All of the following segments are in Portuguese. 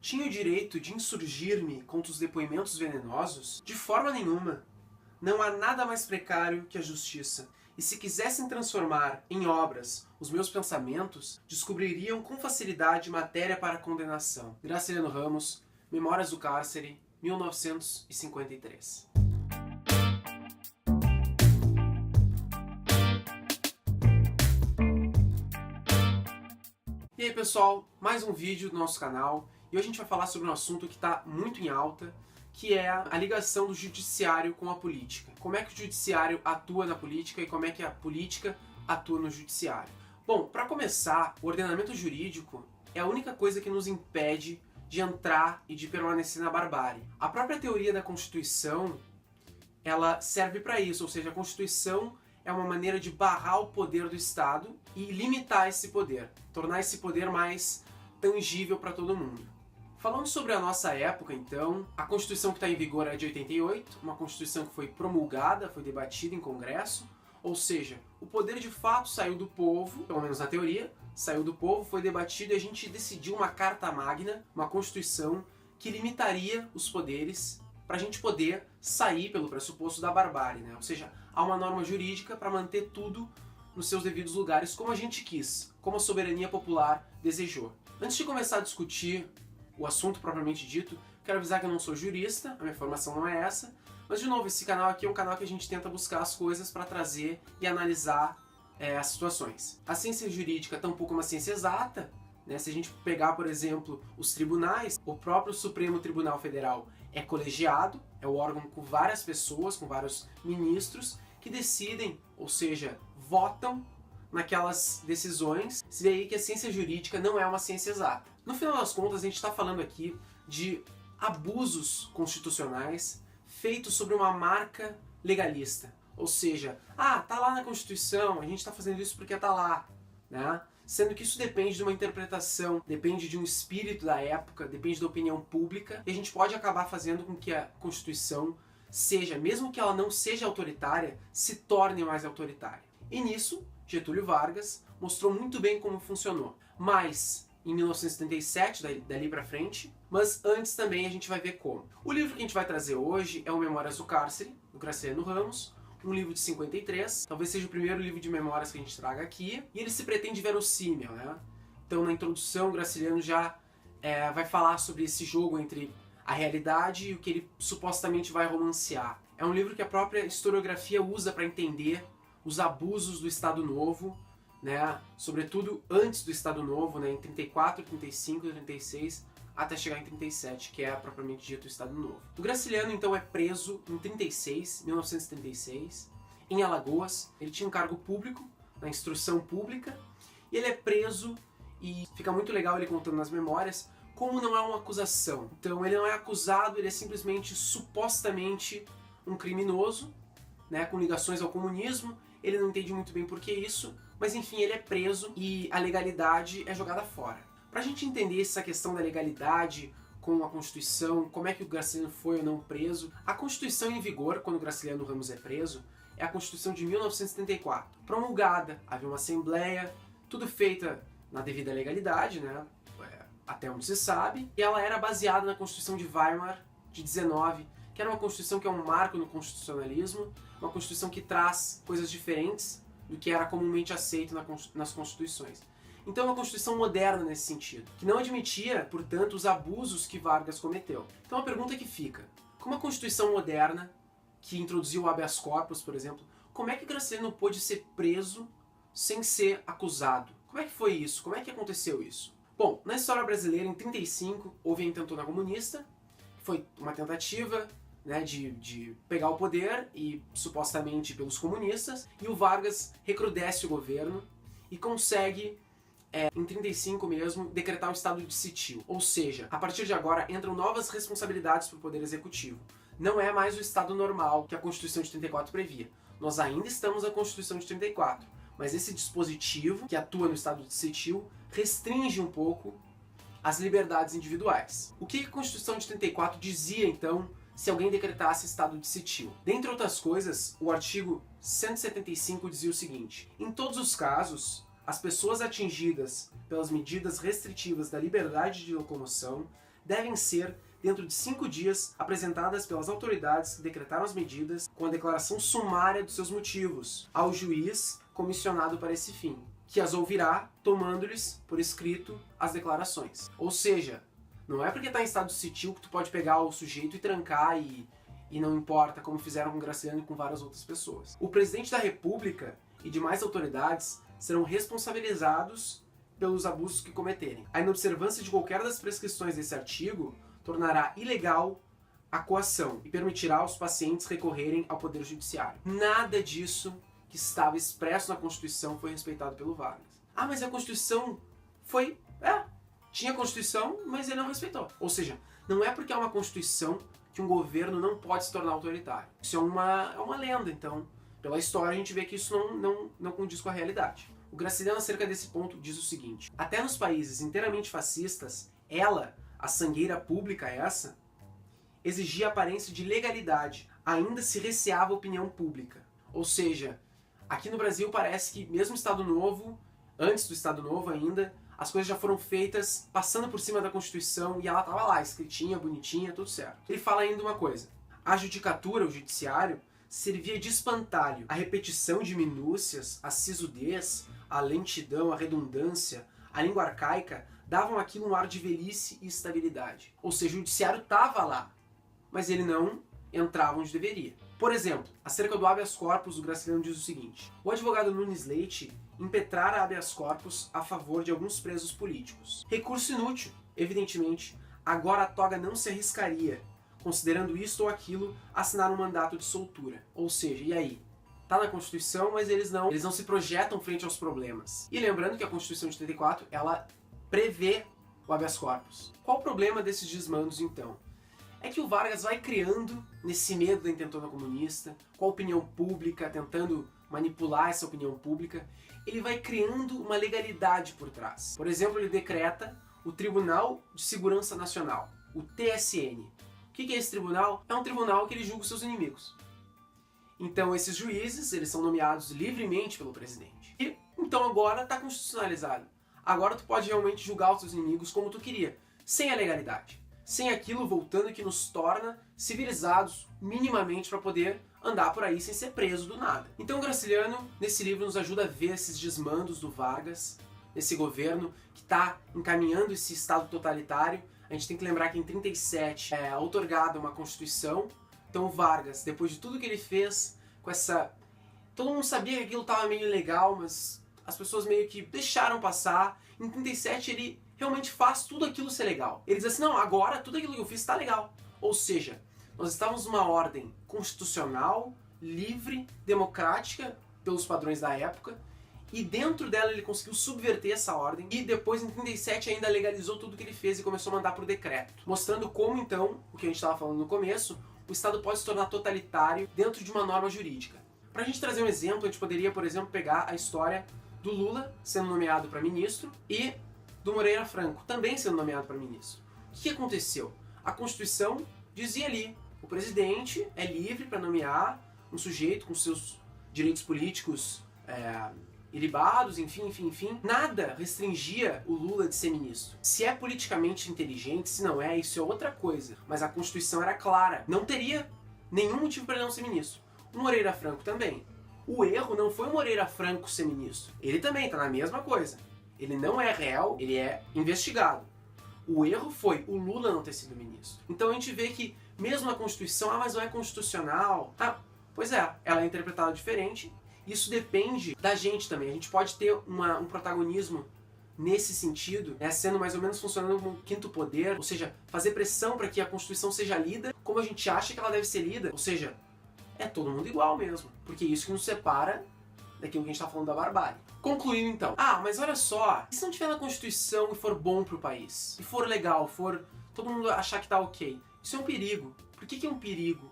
Tinha o direito de insurgir-me contra os depoimentos venenosos? De forma nenhuma. Não há nada mais precário que a justiça. E se quisessem transformar em obras os meus pensamentos, descobririam com facilidade matéria para condenação. Graciliano Ramos, Memórias do Cárcere, 1953. E aí pessoal, mais um vídeo do nosso canal, e hoje a gente vai falar sobre um assunto que está muito em alta, que é a ligação do judiciário com a política. Como é que o judiciário atua na política e como é que a política atua no judiciário. Bom, para começar, o ordenamento jurídico é a única coisa que nos impede de entrar e de permanecer na barbárie. A própria teoria da Constituição, ela serve para isso, ou seja, a Constituição é uma maneira de barrar o poder do Estado e limitar esse poder, tornar esse poder mais tangível para todo mundo. Falando sobre a nossa época, então, a Constituição que está em vigor é de 88, uma Constituição que foi promulgada, foi debatida em Congresso, ou seja, o poder de fato saiu do povo, pelo menos na teoria, saiu do povo, foi debatido e a gente decidiu uma Carta Magna, uma Constituição que limitaria os poderes para a gente poder sair pelo pressuposto da barbárie, né? Ou seja, há uma norma jurídica para manter tudo nos seus devidos lugares como a gente quis, como a soberania popular desejou. Antes de começar a discutir o assunto propriamente dito, quero avisar que eu não sou jurista, a minha formação não é essa, mas de novo, esse canal aqui é um canal que a gente tenta buscar as coisas para trazer e analisar as situações. A ciência jurídica tampouco é uma ciência exata, né? Se a gente pegar, por exemplo, os tribunais, o próprio Supremo Tribunal Federal é colegiado, é o órgão com várias pessoas, com vários ministros, que decidem, ou seja, votam naquelas decisões. Se vê aí que a ciência jurídica não é uma ciência exata. No final das contas, a gente está falando aqui de abusos constitucionais feitos sobre uma marca legalista. Ou seja, tá lá na Constituição, a gente está fazendo isso porque tá lá, né? Sendo que isso depende de uma interpretação, depende de um espírito da época, depende da opinião pública, e a gente pode acabar fazendo com que a Constituição seja, mesmo que ela não seja autoritária, se torne mais autoritária. E nisso, Getúlio Vargas mostrou muito bem como funcionou. Mas em 1977, dali pra frente, mas antes também a gente vai ver como. O livro que a gente vai trazer hoje é o Memórias do Cárcere, do Graciliano Ramos, um livro de 53, talvez seja o primeiro livro de memórias que a gente traga aqui, e ele se pretende verossímil, né? Então na introdução o Graciliano já vai falar sobre esse jogo entre a realidade e o que ele supostamente vai romancear. É um livro que a própria historiografia usa para entender os abusos do Estado Novo, né? Sobretudo antes do Estado Novo, né? Em 34, 35, 36, até chegar em 37, que é propriamente dito o Estado Novo. O Graciliano, então, é preso em 1936, em Alagoas. Ele tinha um cargo público, na instrução pública, e ele é preso, e fica muito legal ele contando nas memórias, como não é uma acusação. Então, ele não é acusado, ele é simplesmente, supostamente, um criminoso, né, com ligações ao comunismo. Ele não entende muito bem por que isso, mas enfim, ele é preso e a legalidade é jogada fora. Para a gente entender essa questão da legalidade com a Constituição, como é que o Graciliano foi ou não preso, a Constituição em vigor, quando o Graciliano Ramos é preso, é a Constituição de 1974. Promulgada, havia uma assembleia, tudo feita na devida legalidade, né? Até onde se sabe, e ela era baseada na Constituição de Weimar, de 19, que era uma Constituição que é um marco no constitucionalismo, uma Constituição que traz coisas diferentes do que era comumente aceito nas Constituições. Então é uma Constituição moderna nesse sentido, que não admitia, portanto, os abusos que Vargas cometeu. Então a pergunta que fica, como a Constituição moderna, que introduziu o habeas corpus, por exemplo, como é que Graciliano pôde ser preso sem ser acusado? Como é que foi isso? Como é que aconteceu isso? Bom, na história brasileira, em 35, houve a intentona comunista, que foi uma tentativa, né, de pegar o poder, e supostamente pelos comunistas, e o Vargas recrudesce o governo e consegue, em 35 mesmo, decretar o estado de sitio. Ou seja, a partir de agora entram novas responsabilidades para o Poder Executivo. Não é mais o estado normal que a Constituição de 34 previa. Nós ainda estamos na Constituição de 34, mas esse dispositivo que atua no estado de sitio restringe um pouco as liberdades individuais. O que a Constituição de 34 dizia, então, se alguém decretasse estado de sitio? Dentre outras coisas, o artigo 175 dizia o seguinte: em todos os casos, as pessoas atingidas pelas medidas restritivas da liberdade de locomoção devem ser, dentro de 5 dias, apresentadas pelas autoridades que decretaram as medidas com a declaração sumária dos seus motivos ao juiz comissionado para esse fim, que as ouvirá tomando-lhes por escrito as declarações. Ou seja, não é porque está em estado de sitio que tu pode pegar o sujeito e trancar e não importa, como fizeram com Graciliano e com várias outras pessoas. O presidente da República e demais autoridades serão responsabilizados pelos abusos que cometerem. A inobservância de qualquer das prescrições desse artigo tornará ilegal a coação e permitirá aos pacientes recorrerem ao Poder Judiciário. Nada disso que estava expresso na Constituição foi respeitado pelo Vargas. Ah, mas a Constituição foi... tinha Constituição, mas ele não respeitou. Ou seja, não é porque é uma Constituição que um governo não pode se tornar autoritário. Isso é uma lenda, então. Pela história a gente vê que isso não condiz com a realidade. O Graciliano, acerca desse ponto, diz o seguinte: até nos países inteiramente fascistas, ela, a sangueira pública essa, exigia aparência de legalidade, ainda se receava a opinião pública. Ou seja, aqui no Brasil parece que mesmo Estado Novo, antes do Estado Novo ainda, as coisas já foram feitas passando por cima da Constituição e ela estava lá, escritinha, bonitinha, tudo certo. Ele fala ainda uma coisa: a judicatura, o judiciário, servia de espantalho. A repetição de minúcias, a sisudez, a lentidão, a redundância, a língua arcaica davam aquilo um ar de velhice e estabilidade. Ou seja, o judiciário estava lá, mas ele não entrava onde deveria. Por exemplo, acerca do habeas corpus, o Graciliano diz o seguinte: o advogado Nunes Leite impetrara habeas corpus a favor de alguns presos políticos. Recurso inútil, evidentemente. Agora a toga não se arriscaria, considerando isto ou aquilo, assinar um mandato de soltura. Ou seja, e aí? Tá na Constituição, mas eles não se projetam frente aos problemas. E lembrando que a Constituição de 84, ela prevê o habeas corpus. Qual o problema desses desmandos, então? É que o Vargas vai criando, nesse medo da intentona comunista, com a opinião pública, tentando manipular essa opinião pública, ele vai criando uma legalidade por trás. Por exemplo, ele decreta o Tribunal de Segurança Nacional, o TSN. O que é esse tribunal? É um tribunal que ele julga os seus inimigos. Então esses juízes, eles são nomeados livremente pelo presidente. E então agora está constitucionalizado. Agora tu pode realmente julgar os seus inimigos como tu queria, sem a legalidade. Sem aquilo, voltando, que nos torna civilizados minimamente para poder andar por aí sem ser preso do nada. Então o Graciliano, nesse livro, nos ajuda a ver esses desmandos do Vargas, desse governo que está encaminhando esse estado totalitário. A gente tem que lembrar que em 37 é outorgada uma Constituição. Então o Vargas, depois de tudo que ele fez, com essa... todo mundo sabia que aquilo estava meio ilegal, mas as pessoas meio que deixaram passar. Em 37 ele realmente faz tudo aquilo ser legal. Ele diz assim: não, agora tudo aquilo que eu fiz está legal. Ou seja, nós estávamos numa ordem constitucional, livre, democrática, pelos padrões da época, e dentro dela ele conseguiu subverter essa ordem, e depois em 37 ainda legalizou tudo que ele fez e começou a mandar por decreto. Mostrando como então, o que a gente estava falando no começo, o Estado pode se tornar totalitário dentro de uma norma jurídica. Para a gente trazer um exemplo, a gente poderia, por exemplo, pegar a história do Lula sendo nomeado para ministro e do Moreira Franco também sendo nomeado para ministro. O que aconteceu? A Constituição dizia ali: o presidente é livre para nomear um sujeito com seus direitos políticos ilibados, enfim. Nada restringia o Lula de ser ministro. Se é politicamente inteligente, se não é, isso é outra coisa. Mas a Constituição era clara. Não teria nenhum motivo para ele não ser ministro. O Moreira Franco também. O erro não foi o Moreira Franco ser ministro. Ele também está na mesma coisa. Ele não é réu, ele é investigado. O erro foi o Lula não ter sido ministro. Então a gente vê que mesmo a Constituição, mas não é constitucional. Pois é, ela é interpretada diferente. Isso depende da gente também. A gente pode ter um protagonismo nesse sentido, sendo mais ou menos funcionando como um quinto poder, ou seja, fazer pressão para que a Constituição seja lida como a gente acha que ela deve ser lida. Ou seja, é todo mundo igual mesmo, porque é isso que nos separa daquilo que a gente está falando da barbárie. Concluindo então, mas olha só, e se não tiver na Constituição e for bom pro país, e for legal, for todo mundo achar que tá ok, isso é um perigo. Por que é um perigo?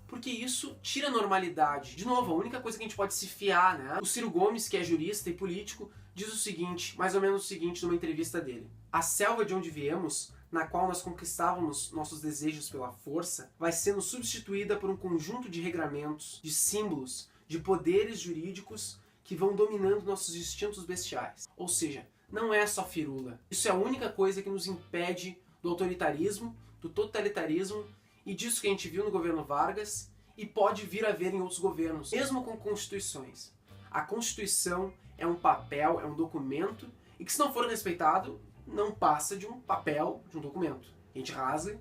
Porque isso tira a normalidade. De novo, a única coisa que a gente pode se fiar, né? O Ciro Gomes, que é jurista e político, diz o seguinte, mais ou menos o seguinte, numa entrevista dele: a selva de onde viemos, na qual nós conquistávamos nossos desejos pela força, vai sendo substituída por um conjunto de regramentos, de símbolos, de poderes jurídicos que vão dominando nossos instintos bestiais. Ou seja, não é só firula. Isso é a única coisa que nos impede do autoritarismo, do totalitarismo e disso que a gente viu no governo Vargas e pode vir a ver em outros governos, mesmo com constituições. A Constituição é um papel, é um documento e que, se não for respeitado, não passa de um papel, de um documento. A gente rasga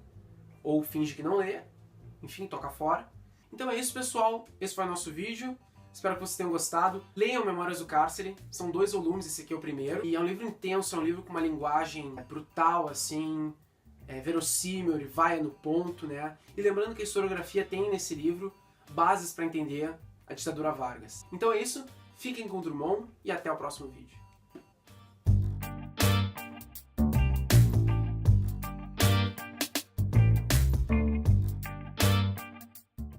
ou finge que não lê, enfim, toca fora. Então é isso, pessoal. Esse foi o nosso vídeo. Espero que vocês tenham gostado. Leiam Memórias do Cárcere. São 2 volumes, esse aqui é o primeiro. E é um livro intenso, é um livro com uma linguagem brutal, assim, verossímil, ele vai no ponto, né? E lembrando que a historiografia tem nesse livro bases para entender a ditadura Vargas. Então é isso. Fiquem com o Drummond e até o próximo vídeo.